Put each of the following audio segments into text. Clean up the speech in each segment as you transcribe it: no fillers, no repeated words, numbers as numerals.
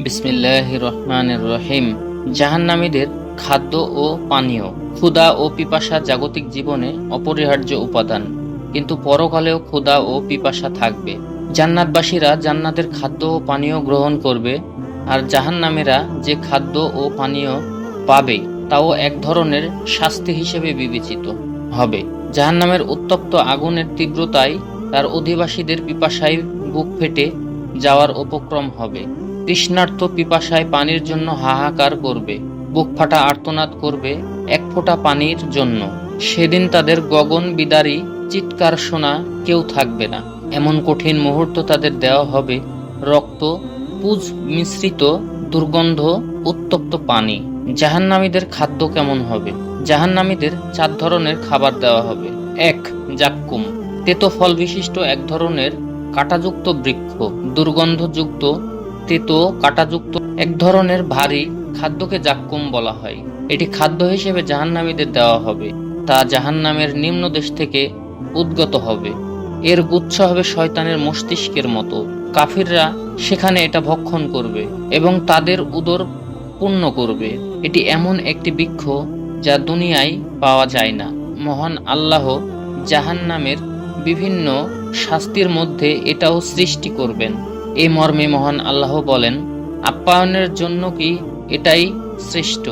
বিসমিল্লাহির রহমানির রহিম। জাহান্নামীদের খাদ্য ও পানীয়। ক্ষুধা ও পিপাসা জাগতিক জীবনে অপরিহার্য উপাদান, কিন্তু পরকালেও ক্ষুধা ও পিপাসা থাকবে। জান্নাতবাসীরা জান্নাতের খাদ্য ও পানীয় গ্রহণ করবে, আর জাহান্নামীরা যে খাদ্য ও পানীয় পাবে তাও এক ধরনের শাস্তি হিসেবে বিবেচিত হবে। জাহান্নামের উত্তপ্ত আগুনের তীব্রতায় তার অধিবাসীদের পিপাসায় বুক ফেটে যাওয়ার উপক্রম হবে। তৃষ্ণার্ত পিপাসায় পানির জন্য হাহাকার করবে, বুক ফাটা আর্তনাদ করবে এক ফোঁটা পানির জন্য। সেদিন তাদের গগন বিদারী চিৎকার শোনা কেউ থাকবে না। এমন কঠিন মুহূর্ত তাদের দেওয়া হবে রক্ত পুজ মিশ্রিত দুর্গন্ধ উত্তপ্ত পানি। জাহান্নামীদের খাদ্য কেমন হবে? জাহান্নামীদের 4 ধরনের খাবার দেওয়া হবে। 1. জাক্কুম, তেতো ফল বিশিষ্ট এক ধরনের কাঁটাযুক্ত বৃক্ষ। দুর্গন্ধযুক্ত তেতো কাঁটাযুক্ত এক ধরনের ভারী খাদ্যকে জাক্কুম বলা হয়। এটি খাদ্য হিসেবে জাহান্নামীদের দেওয়া হবে। তা জাহান্নামের নিম্নদেশ থেকে উদ্গত হবে। এর গুচ্ছ হবে শয়তানের মস্তিষ্কের মতো। কাফিররা সেখানে এটা ভক্ষণ করবে এবং তাদের উদর পূর্ণ করবে। এটি এমন একটি বৃক্ষ যা দুনিয়ায় পাওয়া যায় না। মহান আল্লাহ জাহান্নামের বিভিন্ন শাস্তির মধ্যে এটাও সৃষ্টি করবেন। এই মর্মে মহান আল্লাহ বলেন, আপ্যায়নের জন্য কি এটাই শ্রেষ্ঠ,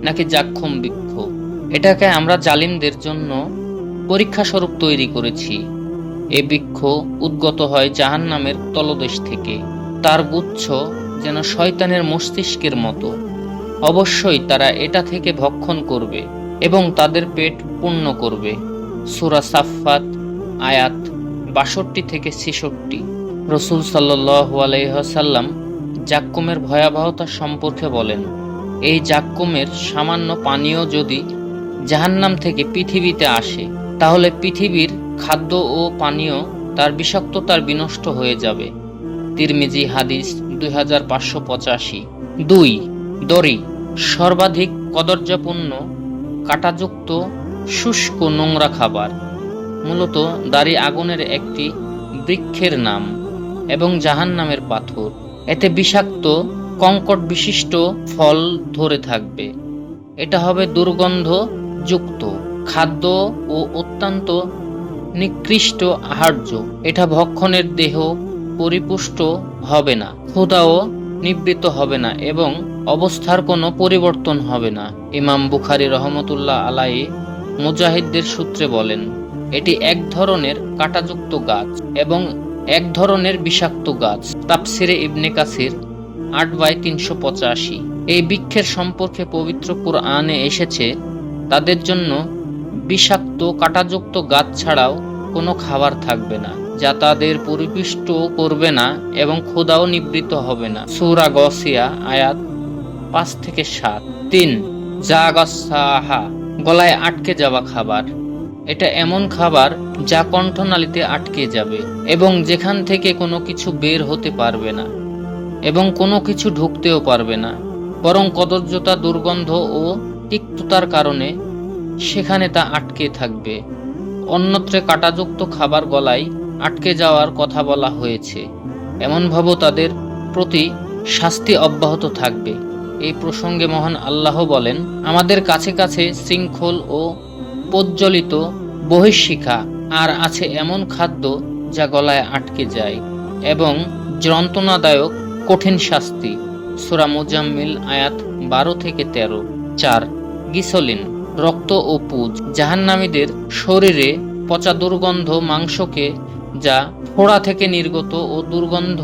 নাকি জাক্কুম বৃক্ষ? এটাকে আমরা জালিমদের জন্য পরীক্ষা স্বরূপ তৈরি করেছি। এ বৃক্ষ উদ্গত হয় জাহান্নামের তলদেশ থেকে। তার গুচ্ছ যেন শয়তানের মস্তিষ্কের মতো। অবশ্যই তারা এটা থেকে ভক্ষণ করবে এবং তাদের পেট পূর্ণ করবে। সূরা সাফফাত আয়াত 62 থেকে 66। রাসূল সাল্লাল্লাহু আলাইহি ওয়াসাল্লাম জাক্কুমের ভয়াবহতা সম্পর্কে বলেন, এই জাক্কুমের সামান্য পানীয় যদি জাহান্নাম থেকে পৃথিবীতে আসে, তাহলে পৃথিবীর খাদ্য ও পানীয় তার বিষাক্ততার বিনষ্ট হয়ে যাবে। তিরমিজি হাদিস 2585। 2. দড়ি, সর্বাধিক কদর্যপূর্ণ কাঁটাযুক্ত শুষ্ক নোংরা খাবার। মূলত দাড়ি আগুনের একটি বৃক্ষের নাম এবং জাহান্নামের পাথর। এতে বিষাক্ত কঙ্কট বিশিষ্ট ফল ধরে থাকবে। এটা হবে দুর্গন্ধ যুক্ত খাদ্য ও অত্যন্ত নিকৃষ্ট আহার্য। এটা ভক্ষণের দেহ পরিপুষ্ট হবে না, ক্ষুধাও নিবৃত্ত হবে না এবং অবস্থার কোনো পরিবর্তন হবে না। ইমাম বুখারী রহমতুল্লাহ আলাইহি মুজাহিদদের সূত্রে বলেন, এটি এক ধরনের কাঁটাযুক্ত গাছ এবং এক ধরনের বিষাক্ত গাছ। তাফসিরে ইবনে কাসির 8/385। এই বৃক্ষের সম্পর্কে পবিত্র কুরআনে এসেছে, তাদের জন্য বিষাক্ত কাঁটাযুক্ত গাছ ছাড়াও কোনো খাবার থাকবে না, যা তাদের পরিপুষ্ট করবে না এবং ক্ষুধাও নিবৃত্ত হবে না। সূরা গসিয়া আয়াত 5 থেকে 7। 3. জাগাসাহা, গলায় আটকে যাওয়া খাবার। এটা এমন খাবার যা কণ্ঠনালীতে আটকে যাবে এবং যেখান থেকে কোনো কিছু বের হতে পারবে না এবং কোনো কিছু ঢুকতেও পারবে না, বরং কদর্যতা, দুর্গন্ধ ও তিক্ততার কারণে সেখানে তা আটকে থাকবে। অন্যত্রে কাঁটাযুক্ত খাবার গলায় আটকে যাওয়ার কথা বলা হয়েছে। এমনভাবে তাদের প্রতি শাস্তি অব্যাহত থাকবে। এই প্রসঙ্গে মহান আল্লাহ বলেন, আমাদের কাছে কাছে শৃঙ্খল ও প্রজ্বলিত বহিঃশিখা, আর আছে এমন খাদ্য যা গলায় আটকে যায় এবং যন্ত্রণাদায়ক কঠিন শাস্তি। সূরা মুজাম্মিল আয়াত 12 থেকে 13। 4. গিসলিন, রক্ত ও পুজ। জাহান্নামীদের শরীরে পচা দুর্গন্ধ মাংসকে, যা ফোড়া থেকে নির্গত ও দুর্গন্ধ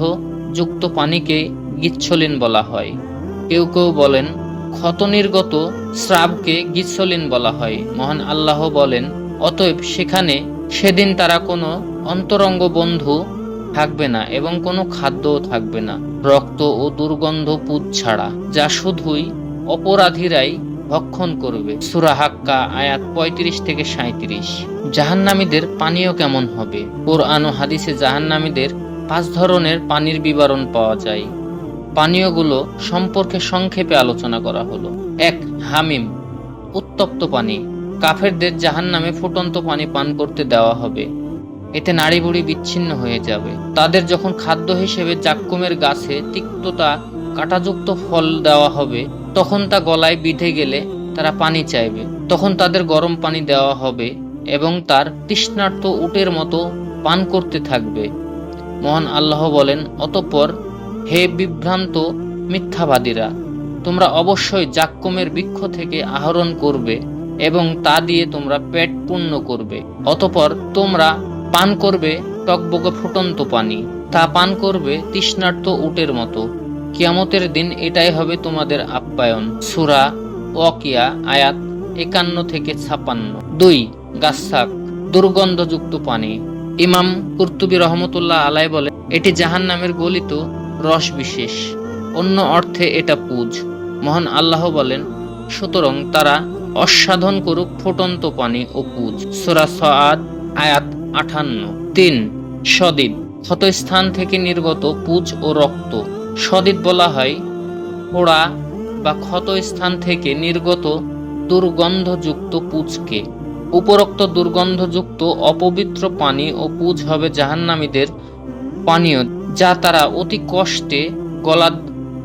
যুক্ত পানিকে গিচ্ছলিন বলা হয়। কেউ কেউ বলেন ক্ষত নির্গত স্রাবকে গিচ্ছলিন বলা হয়। মহান আল্লাহ বলেন, অতএব সেদিন তারা কোনো অন্তরঙ্গ বন্ধু থাকবে না এবং কোনো খাদ্যও থাকবে না, রক্ত ও দুর্গন্ধ পুজ ছাড়া, যা শুধুই অপরাধীরাই ভক্ষণ করবে। সূরা হাক্কা আয়াত 35 থেকে 37। জাহান্নামীদের পানীয় কেমন হবে? কুরআন ও হাদিসে জাহান্নামীদের 5 ধরনের পানির বিবরণ পাওয়া যায়। পানীয়গুলো সম্পর্কে সংক্ষেপে আলোচনা করা হলো। 1. হামিম, উত্তপ্ত পানি। কাফেরদের জাহান্নামে ফুটন্ত পানি পান করতে দেওয়া হবে। এতে নাড়িভুড়ি বিচ্ছিন্ন হয়ে যাবে। তাদের যখন খাদ্য হিসেবে জাক্কুমের গাছে তিক্ততা কাঁটাযুক্ত ফল দেওয়া হবে, তখন তা গলায় বিঁধে গেলে তারা পানি চাইবে। তখন তাদের গরম পানি দেওয়া হবে এবং তার তৃষ্ণার্ত উটের মতো পান করতে থাকবে। মহান আল্লাহ বলেন, অতঃপর হে বিভ্রান্ত মিথ্যাবাদীরা, তোমরা অবশ্যই যাক্কুমের বৃক্ষ থেকে আহরণ করবে এবং তা দিয়ে তোমরা পেট পূর্ণ করবে। অতঃপর তোমরা পান করবে টকবকে ফুটন্ত পানি, তা পান করবে তৃষ্ণার্ত উটের মতো। কিয়ামতের দিন এটাই হবে তোমাদের আপ্যায়ন। সূরা ওয়াকিয়া আয়াত 51 থেকে 56। 2. গাসসাক, দুর্গন্ধযুক্ত পানি। ইমাম কুরতুবী রহমতুল্লাহ আলাই বলে, এটি জাহান্নামের গলিত রস বিশেষ, অন্য অর্থে এটা পুজ। মহান আল্লাহ বলেন, সুতরাং তারা অসাধন করুক ফুটন্ত পানি ও পুজ। সূরা সাআদ আয়াত 58। 3. সদিদ, ক্ষতস্থান থেকে নির্গত পুজ ও রক্ত। সদিদ বলা হয় পোড়া বা ক্ষত স্থান থেকে নির্গত দুর্গন্ধযুক্ত পুজকে। উপরোক্ত দুর্গন্ধযুক্ত অপবিত্র পানি ও পুজ হবে জাহান্নামীদের পানীয়, যা তারা অতি কষ্টে গলার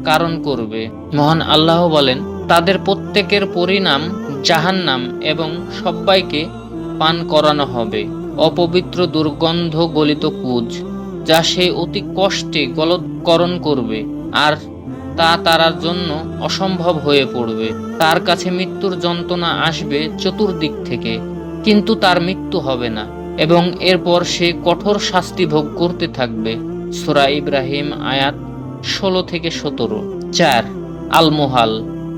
কারণ করবে। মহান আল্লাহ বলেন, তাদের প্রত্যেকের পরিণাম জাহান্নাম এবং সবাইকে পান করানো হবে অপবিত্র দুর্গন্ধ গলিত পুজ, যা সে অতি কষ্টে গলৎকরণ করবে, আর তা তার জন্য অসম্ভব হয়ে পড়বে। তার কাছে মৃত্যুর যন্ত্রণা আসবে চতুর্দিক থেকে, কিন্তু তার মৃত্যু হবে না এবং এরপর সে কঠোর শাস্তি ভোগ করতে থাকবে। সূরা ইব্রাহিম আয়াত 16 থেকে 17। 4. আলমোহাল,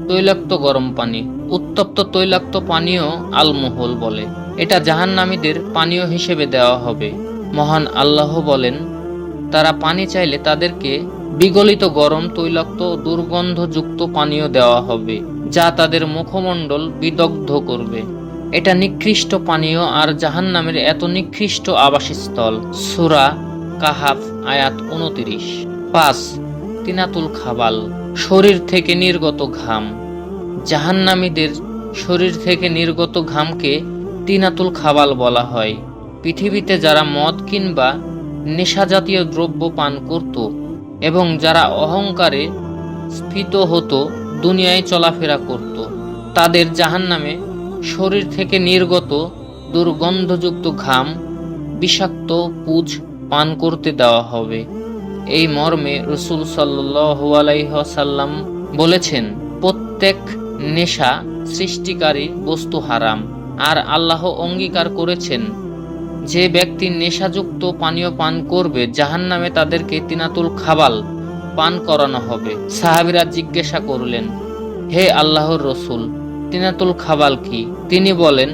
তৈলাক্ত গরম পানি। উত্তপ্ত তৈলাক্ত পানীয় আলমোহল বলে। এটা জাহান্নামীদের পানীয় হিসেবে দেওয়া হবে। মহান আল্লাহ বলেন, তারা পানি চাইলে তাদেরকে বিগলিত গরম তৈলাক্ত দুর্গন্ধযুক্ত পানীয় দেওয়া হবে, যা তাদের মুখমণ্ডল বিদগ্ধ করবে। এটা নিকৃষ্ট পানীয় আর জাহান্নামের এত নিকৃষ্ট আবাসস্থল। সূরা কাহাফ আয়াত 29। 5. তিনাতুল খাবাল, শরীর থেকে নির্গত ঘাম। জাহান্নামীদের শরীর থেকে নির্গত ঘামকে তিনাতুল খাবাল বলা হয়। পৃথিবীতে যারা মদ কিংবা নেশাজাতীয় দ্রব্য পান করত এবং যারা অহংকারে স্ফীত হতো, দুনিয়ায় চলাফেরা করত, তাদের জাহান্নামে শরীর থেকে নির্গত দুর্গন্ধযুক্ত ঘাম, বিষাক্ত পুজ পান করতে দেওয়া হবে। এই মর্মে রাসূল সাল্লাল্লাহু আলাইহি ওয়াসাল্লাম বলেছেন, প্রত্যেক নেশা সৃষ্টিকারী বস্তু হারাম, আর আল্লাহ অঙ্গীকার করেছেন, যে ব্যক্তি নেশাযুক্ত পানীয় পান করবে জাহান্নামে তাদেরকে তিনাতুল খাবাল পান করানো হবে। সাহাবীরা জিজ্ঞাসা করলেন, হে আল্লাহর রাসূল, তিনাতুল খাবাল কি? তিনি বলেন,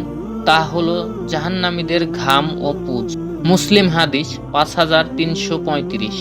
তা হলো জাহান্নামীদের ঘাম ও পুজ। মুসলিম হাদিস 5335।